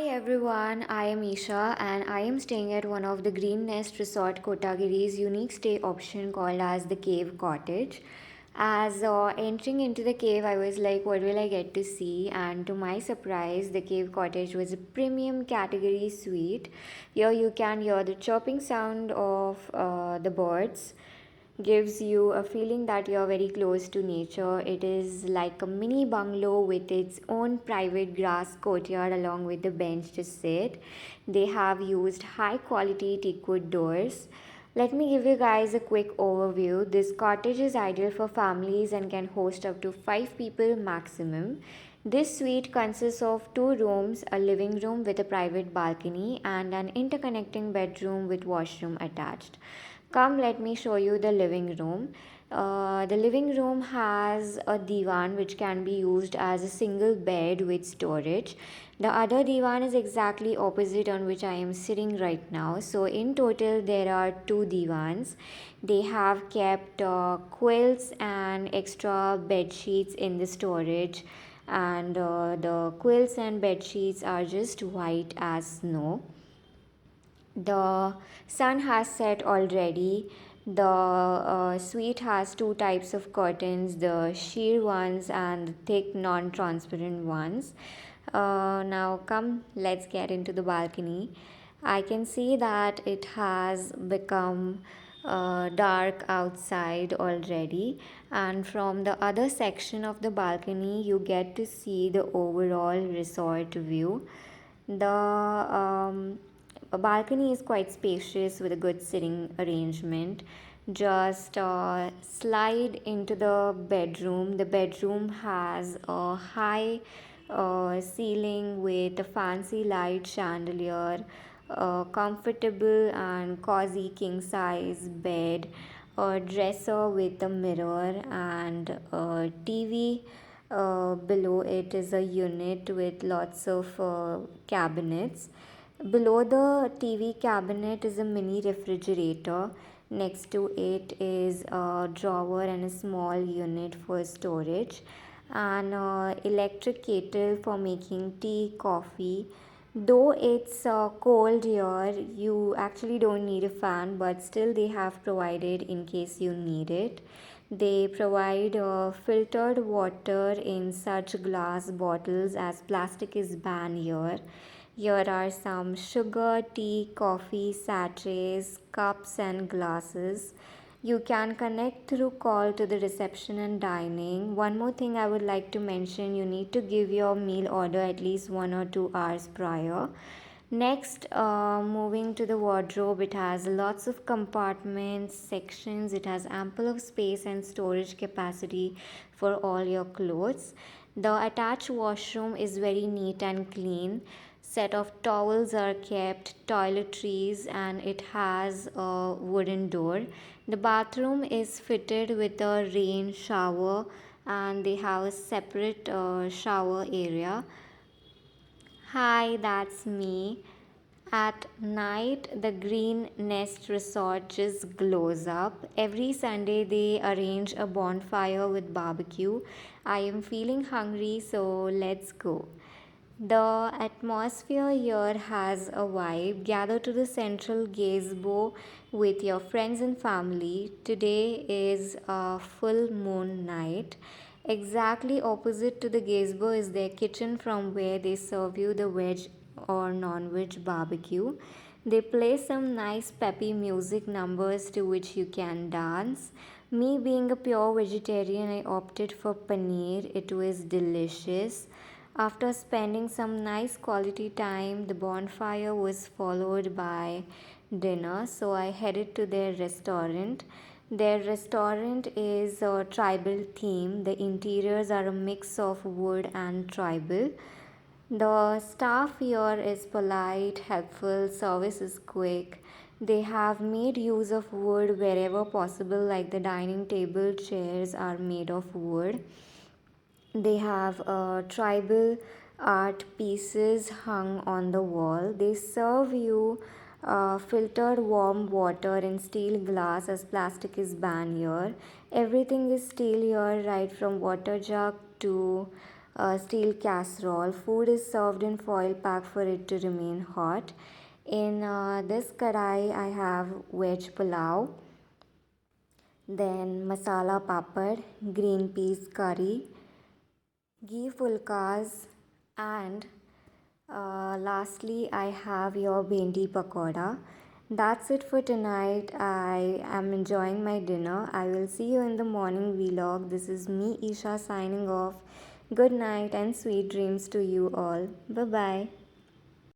everyone, I am Isha and I am staying at one of the Green Nest Resort Kotagiri's unique stay option called as the Cave Cottage. As entering into the cave, I was like, what will I get to see? And to my surprise, the Cave Cottage was a premium category suite. Here you can hear the chirping sound of the birds, gives you a feeling that you're very close to nature. It is like a mini bungalow with its own private grass courtyard along with the bench to sit. They have used high quality teakwood doors. Let me give you guys a quick overview. This cottage is ideal for families and can host up to 5 people maximum. This suite consists of 2 rooms, a living room with a private balcony, and an interconnecting bedroom with washroom attached. Come, let me show you the living room. The living room has a divan which can be used as a single bed with storage. The other divan is exactly opposite on which I am sitting right now. So in total there are 2 divans. They have kept quilts and extra bed sheets in the storage, and the quilts and bed sheets are just white as snow. The sun has set already. The suite has 2 types of curtains, the sheer ones and the thick non transparent ones. Now, come, let's get into the balcony. I can see that it has become dark outside already, and from the other section of the balcony, you get to see the overall resort view. The balcony is quite spacious with a good sitting arrangement. Just slide into the bedroom. The bedroom has a high ceiling with a fancy light chandelier, a comfortable and cozy king size bed, a dresser with a mirror, and a TV. Below it is a unit with lots of cabinets. Below the TV cabinet is a mini refrigerator. Next to it is a drawer and a small unit for storage, and electric kettle for making tea, coffee. Though it's cold here, you actually don't need a fan, but still they have provided in case you need it. They provide filtered water in such glass bottles as plastic is banned here. Here are some sugar, tea, coffee, sachets, cups, and glasses. You can connect through call to the reception and dining. One more thing I would like to mention, you need to give your meal order at least 1 or 2 hours prior. Next, moving to the wardrobe, it has lots of compartments, sections, it has ample of space and storage capacity for all your clothes. The attached washroom is very neat and clean. Set of towels are kept, toiletries, and it has a wooden door. The bathroom is fitted with a rain shower, and they have a separate shower area. Hi, that's me. At night, the Green Nest Resort just glows up. Every Sunday, they arrange a bonfire with barbecue. I am feeling hungry, so let's go. The atmosphere here has a vibe. Gather to the central gazebo with your friends and family. Today is a full moon night. Exactly opposite to the gazebo is their kitchen from where they serve you the veg or non-veg barbecue. They play some nice peppy music numbers to which you can dance. Me being a pure vegetarian, I opted for paneer. It was delicious. After spending some nice quality time, the bonfire was followed by dinner, so I headed to their restaurant. Their restaurant is a tribal theme. The interiors are a mix of wood and tribal. The staff here is polite, helpful, service is quick. They have made use of wood wherever possible, like the dining table chairs are made of wood. They have tribal art pieces hung on the wall. They serve you filtered warm water in steel glass as plastic is banned here. Everything is steel here, right from water jug to steel casserole. Food is served in foil pack for it to remain hot. In this kadai, I have veg pulao, then masala papad, green peas curry, ghee fulkas, and lastly, I have your bhendi pakoda. That's it for tonight. I am enjoying my dinner. I will see you in the morning vlog. This is me, Isha, signing off. Good night and sweet dreams to you all. Bye bye.